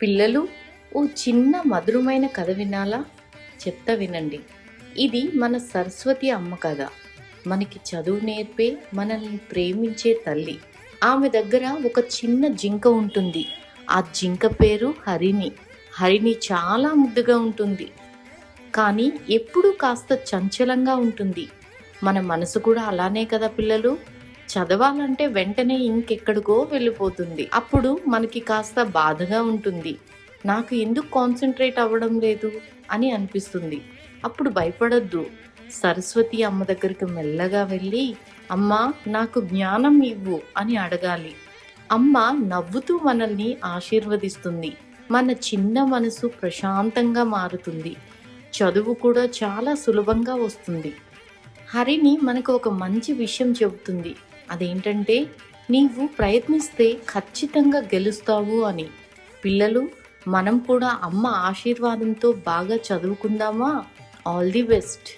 పిల్లలు, ఓ చిన్న మధురమైన కథ వినాలా? చెప్తా వినండి. ఇది మన సరస్వతి అమ్మ కథ. మనకి చదువు నేర్పే, మనల్ని ప్రేమించే తల్లి. ఆమె దగ్గర ఒక చిన్న జింక ఉంటుంది. ఆ జింక పేరు హరిణి. హరిణి చాలా ముద్దుగా ఉంటుంది, కానీ ఎప్పుడూ కాస్త చంచలంగా ఉంటుంది. మన మనసు కూడా అలానే కదా పిల్లలు? చదవాలంటే వెంటనే ఇంకెక్కడికో వెళ్ళిపోతుంది. అప్పుడు మనకి కాస్త బాధగా ఉంటుంది. నాకు ఎందుకు కాన్సంట్రేట్ అవ్వడం లేదు అని అనిపిస్తుంది. అప్పుడు భయపడొద్దు. సరస్వతి అమ్మ దగ్గరికి మెల్లగా వెళ్ళి, అమ్మా నాకు జ్ఞానం ఇవ్వు అని అడగాలి. అమ్మ నవ్వుతూ మనల్ని ఆశీర్వదిస్తుంది. మన చిన్న మనసు ప్రశాంతంగా మారుతుంది. చదువు కూడా చాలా సులభంగా వస్తుంది. హరిణి మనకు ఒక మంచి విషయం చెబుతుంది. అదేంటంటే, నీవు ప్రయత్నిస్తే ఖచ్చితంగా గెలుస్తావు అని. పిల్లలు, మనం కూడా అమ్మ ఆశీర్వాదంతో బాగా చదువుకుందామా? All the best.